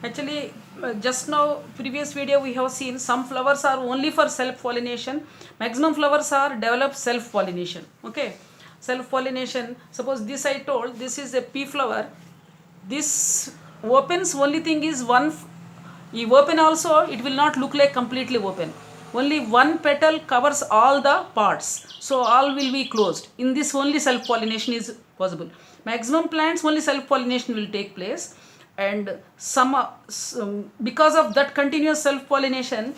Actually, just now, previous video we have seen some flowers are only for self-pollination. Maximum flowers are develop self-pollination. Okay, self-pollination. Suppose this I told, this is a pea flower. This opens, only thing is one. You open also, it will not look like completely open. Only one petal covers all the parts. So all will be closed. In this only self-pollination is possible. Maximum plants only self-pollination will take place, and because of that continuous self-pollination,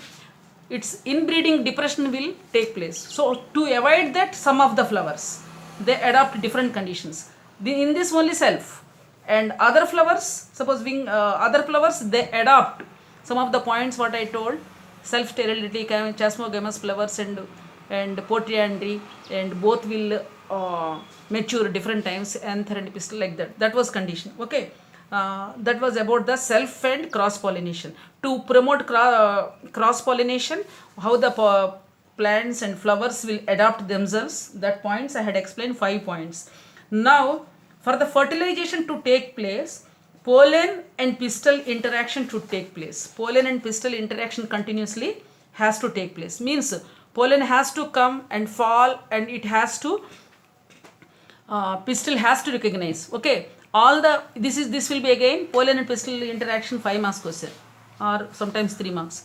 its inbreeding depression will take place. So to avoid that, some of the flowers they adopt different conditions. In this only self, and other flowers, supposing other flowers they adopt some of the points what I told: self sterility, chasmogamous flowers and potriandry, and both will mature different times, anther and pistil, like that. That was condition. Okay. That was about the self and cross pollination. To promote cross pollination, how the plants and flowers will adapt themselves, that points I had explained, 5 points. Now for the fertilization to take place, pollen and pistil interaction should take place. Pollen and pistil interaction continuously has to take place. Means pollen has to come and fall, and it has to pistil has to recognize. Okay, all the this will be again pollen and pistil interaction 5 marks question, or sometimes 3 marks.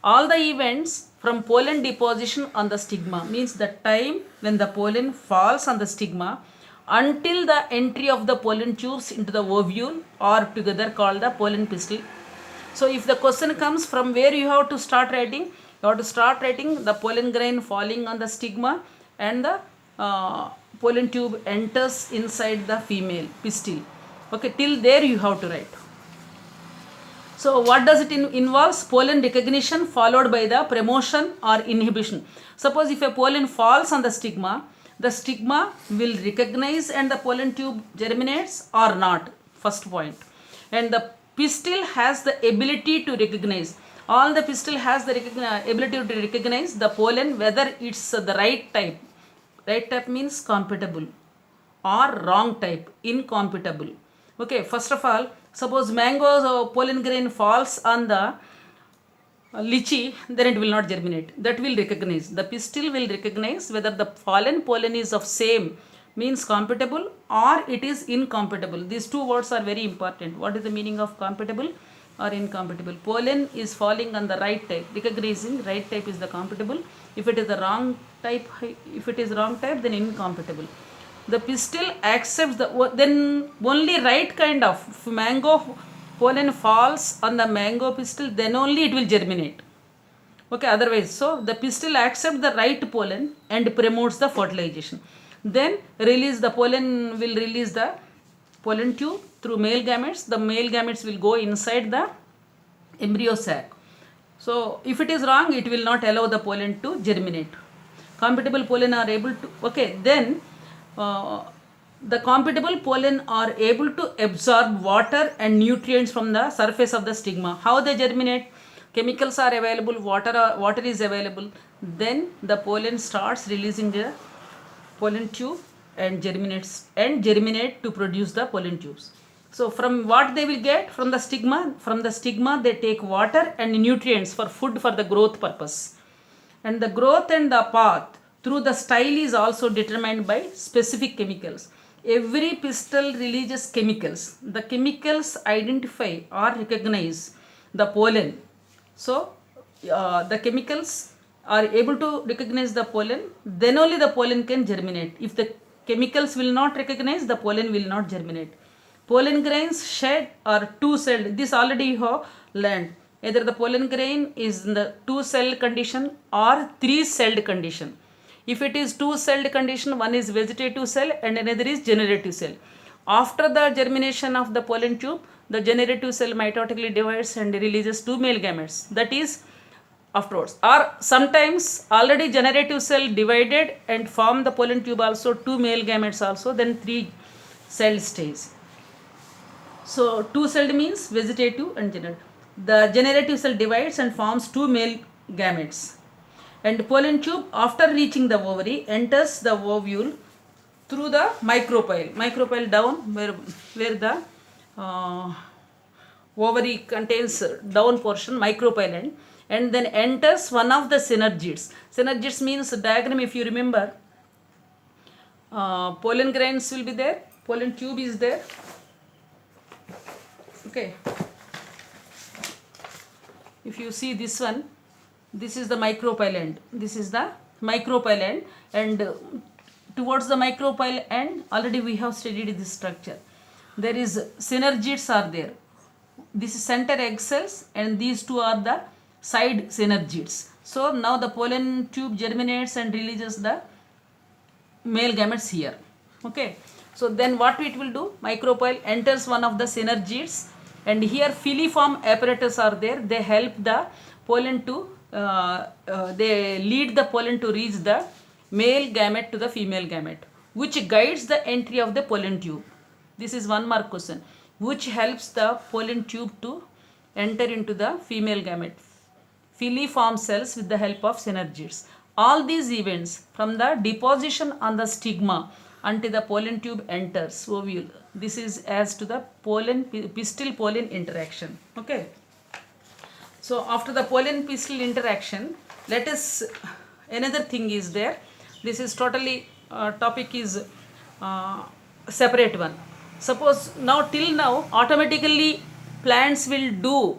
All the events from pollen deposition on the stigma, means the time when the pollen falls on the stigma until the entry of the pollen tubes into the ovule, or together called the pollen pistil. So if the question comes from where you have to start writing, you have to start writing the pollen grain falling on the stigma, and the pollen tube enters inside the female pistil. Okay, till there you have to write. So what does it involves? Pollen recognition followed by the promotion or inhibition. Suppose if a pollen falls on the stigma will recognize and the pollen tube germinates or not. First point. And the pistil has the ability to recognize. All the pistil has the ability to recognize the pollen, whether it's the right type. Right type means compatible, or wrong type, incompatible. Okay, first of all, suppose mango's pollen grain falls on the lychee, then it will not germinate. That will recognize. The pistil will recognize whether the fallen pollen is of same, means compatible, or it is incompatible. These two words are very important. What is the meaning of compatible or incompatible? Pollen is falling on the right type. Recognizing right type is the compatible. If it is the wrong type, then incompatible. The pistil accepts then only right kind of, if mango pollen falls on the mango pistil, then only it will germinate. Okay, otherwise, so the pistil accepts the right pollen and promotes the fertilization. Then the pollen will release the pollen tube through male gametes. The male gametes will go inside the embryo sac. So if it is wrong, it will not allow the pollen to germinate. Compatible pollen are able to, okay, then the compatible pollen are able to absorb water and nutrients from the surface of the stigma. How they germinate? Chemicals are available, water is available. Then the pollen starts releasing the pollen tube and germinate to produce the pollen tubes. So from what they will get? From the stigma they take water and nutrients for food for the growth purpose. And the growth and the path through the style is also determined by specific chemicals. Every pistil releases chemicals. The chemicals identify or recognize the pollen. So the chemicals are able to recognize the pollen, then only the pollen can germinate. If the chemicals will not recognize, the pollen will not germinate. Pollen grains shed are two-celled. This already you have learned. Either the pollen grain is in the two-celled condition or three-celled condition. If it is two-celled condition, one is vegetative cell and another is generative cell. After the germination of the pollen tube, the generative cell mitotically divides and releases two male gametes. That is afterwards. Or sometimes already generative cell divided and form the pollen tube also, two male gametes also, then three cell stays. So two-celled means vegetative and generative. The generative cell divides and forms two male gametes. And pollen tube, after reaching the ovary, enters the ovule through the micropyle down, where the ovary contains down portion, micropylon, and then enters one of the synergids. Synergids means diagram, if you remember, pollen grains will be there, pollen tube is there. Okay, if you see this one, this is the micropylon, this is the micropylon, and towards the micropylon already we have studied this structure. There is synergids are there. This is center egg cells and these two are the side synergids. So now the pollen tube germinates and releases the male gametes here. Okay, so then what it will do, micropyle enters one of the synergids, and here filiform apparatus are there. They help the pollen to they lead the pollen to reach the male gamete to the female gamete, which guides the entry of the pollen tube. This is one mark question, which helps the pollen tube to enter into the female gamete, filiform cells with the help of synergids. All these events from the deposition on the stigma until the pollen tube enters ovule. This is as to the pollen pistil pollen interaction. Okay. So after the pollen pistil interaction, let us, another thing is there. This is totally topic is separate one. Suppose now till now automatically plants will do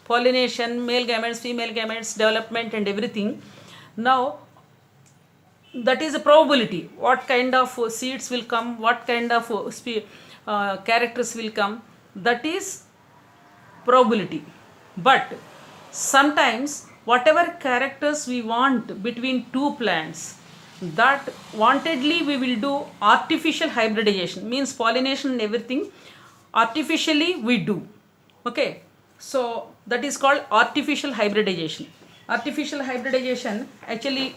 pollination, male gametes, female gametes, development and everything. Now that is a probability. What kind of seeds will come, what kind of characters will come, that is probability. But sometimes whatever characters we want between two plants, that wantedly we will do artificial hybridization, means pollination and everything artificially we do. Okay, so that is called artificial hybridization. Artificial hybridization, actually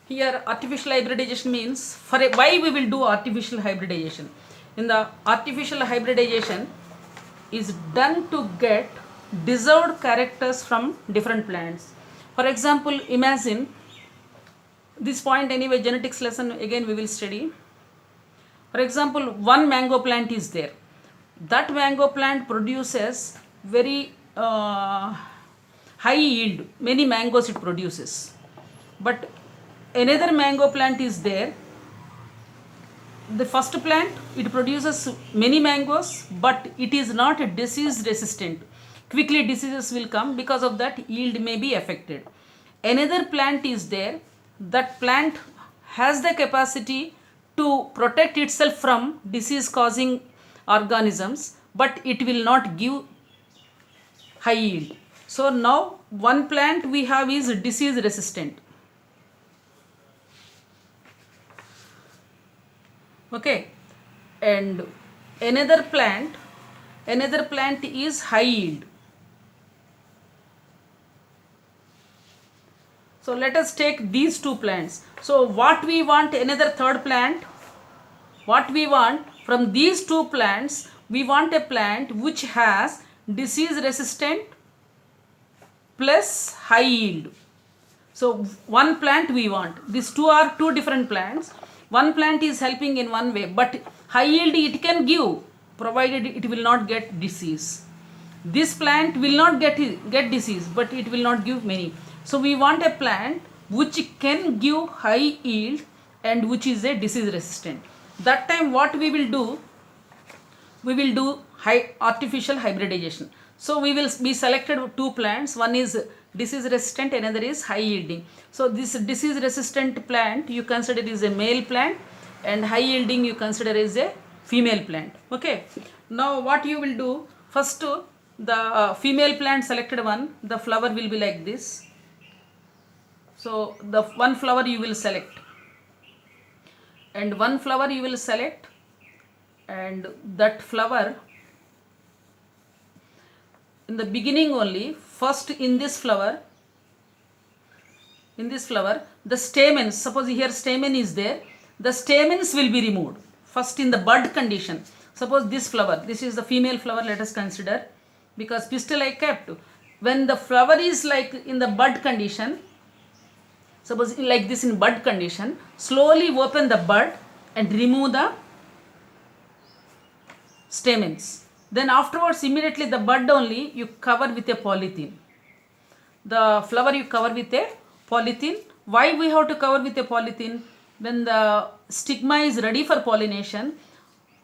here artificial hybridization means, for why we will do artificial hybridization. In the artificial hybridization is done to get deserved characters from different plants. For example, imagine this point, anyway genetics lesson again we will study. For example, one mango plant is there. That mango plant produces very high yield, many mangoes it produces. But another mango plant is there. The first plant, it produces many mangoes, but it is not disease resistant. Quickly diseases will come, because of that yield may be affected. Another plant is there. That plant has the capacity to protect itself from disease causing organisms, but it will not give high yield. So now one plant we have is disease resistant. Okay, and another plant is high yield. So let us take these two plants. So what we want, another third plant, what we want from these two plants, we want a plant which has disease resistant plus high yield. So one plant we want. These two are two different plants. One plant is helping in one way, but high yield it can give, provided it will not get disease. This plant will not get disease, but it will not give many. So we want a plant which can give high yield and which is a disease resistant. That time what we will do? We will do artificial hybridization. So we selected two plants. One is disease resistant, another is high yielding. So this disease resistant plant you consider is a male plant, and high yielding you consider is a female plant. Okay. Now what you will do? First the female plant selected one, the flower will be like this. So the one flower you will select, and one flower you will select, and that flower in the beginning only, first in this flower the stamens, suppose here stamen is there, the stamens will be removed first in the bud condition. Suppose this flower, this is the female flower, let us consider, because pistil I kept. When the flower is like in the bud condition, suppose like this in bud condition, slowly open the bud and remove the stamens. Then afterwards, immediately the bud only you cover with a polythene. The flower you cover with a polythene. Why we have to cover with a polythene? When the stigma is ready for pollination,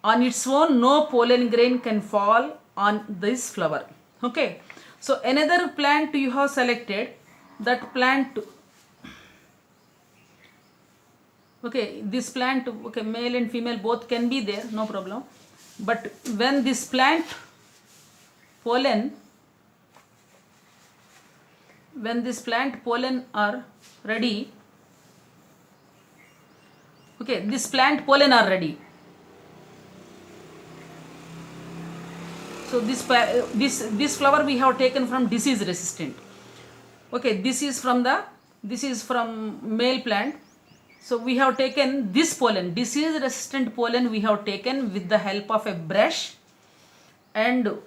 on its own no pollen grain can fall on this flower. Okay. So another plant you have selected, that plant, okay, this plant, okay, male and female both can be there, no problem. But when this plant pollen, when this plant pollen are ready, okay, this plant pollen are ready. So this flower we have taken from disease resistant. Okay, this is from male plant. So we have taken this pollen, disease resistant pollen we have taken with the help of a brush, and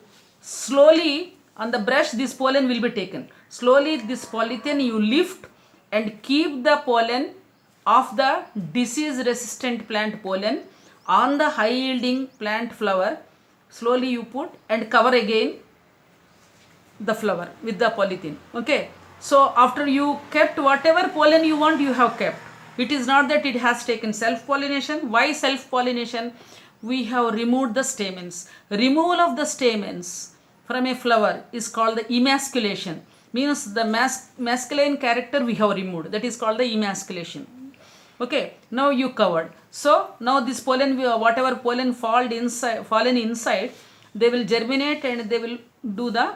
slowly on the brush this pollen will be taken. Slowly this polythene you lift and keep the pollen of the disease resistant plant pollen on the high yielding plant flower. Slowly you put and cover again the flower with the polythene. Okay, so after you kept whatever pollen you want, you have kept. It is not that it has taken self pollination. Why self pollination? We have removed the stamens. Removal of the stamens from a flower is called the emasculation. Means the masculine character we have removed. That is called the emasculation. Okay, now you covered. So now this pollen, whatever pollen fallen inside, they will germinate and they will do the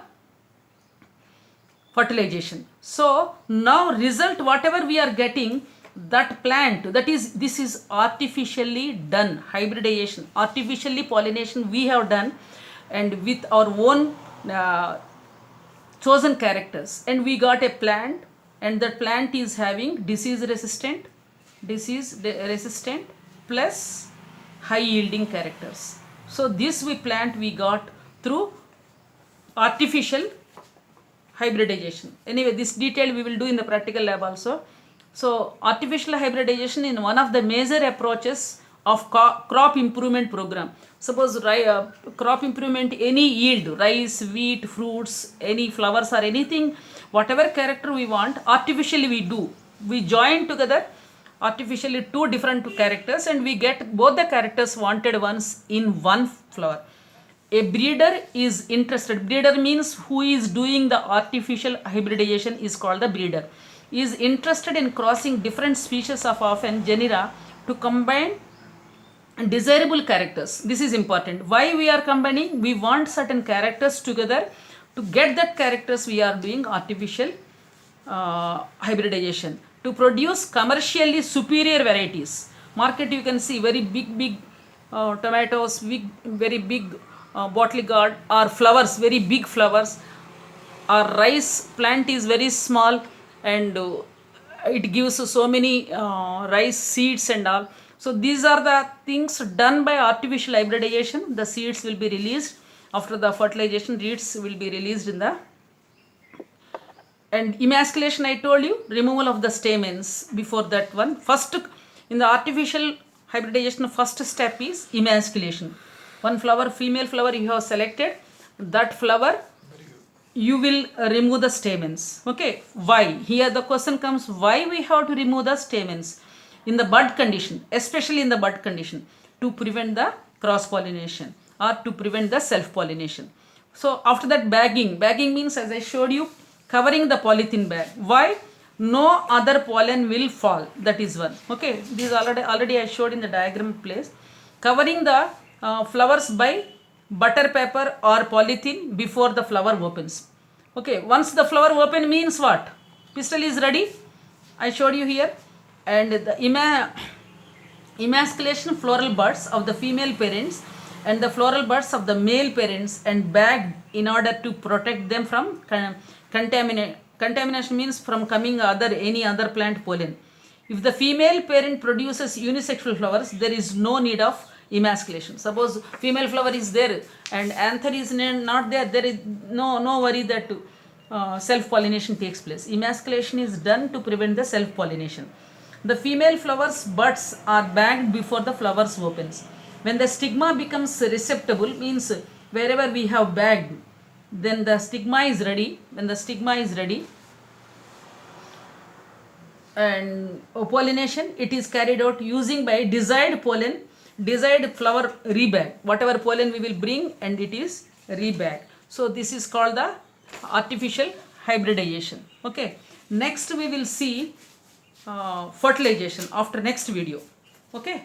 fertilization. So now result whatever we are getting, that plant, this is artificially done hybridization, artificially pollination we have done, and with our own chosen characters, and we got a plant, and that plant is having disease resistant plus high yielding characters. So this we got through artificial hybridization. Anyway, this detail we will do in the practical lab also. So artificial hybridization is one of the major approaches of crop improvement program. Suppose crop improvement, any yield, rice, wheat, fruits, any flowers or anything, whatever character we want, artificially we do. We join together artificially two different characters and we get both the characters wanted ones in one flower. A breeder is interested. Breeder means who is doing the artificial hybridization is called the breeder. Is interested in crossing different species of often genera to combine desirable characters. This is important. Why we are combining? We want certain characters together. To get that characters we are doing artificial hybridization to produce commercially superior varieties. Market you can see very big tomatoes, very big bottle gourd, or flowers, very big flowers. Our rice plant is very small and it gives so many rice seeds and all. So these are the things done by artificial hybridization. The seeds will be released after the fertilization. Seeds will be released in the, and emasculation I told you, removal of the stamens. Before that one, first in the artificial hybridization, first step is emasculation. One flower, female flower you have selected, that flower you will remove the stamens. Okay, why? Here the question comes, why we have to remove the stamens in the bud condition, especially in the bud condition, to prevent the cross pollination or to prevent the self pollination. So after that, bagging means, as I showed you, covering the polythene bag. Why? No other pollen will fall. That is one. Okay, this already I showed in the diagram place. Covering the flowers by butter paper or polythene before the flower opens. Okay, once the flower open means what? Pistil is ready. I showed you here. And the emasculation floral buds of the female parents and the floral buds of the male parents and bagged in order to protect them from contamination. Contamination means from coming any other plant pollen. If the female parent produces unisexual flowers, there is no need of emasculation. Suppose female flower is there and anther is not there, there is no worry that self-pollination takes place. Emasculation is done to prevent the self-pollination. The female flowers buds are bagged before the flowers opens. When the stigma becomes receptible, means wherever we have bagged, then the stigma is ready. When the stigma is ready, and pollination, it is carried out using by desired pollen, desired flower rebag, whatever pollen we will bring, and it is rebag. So this is called the artificial hybridization. Okay, next we will see fertilization after next video. Okay.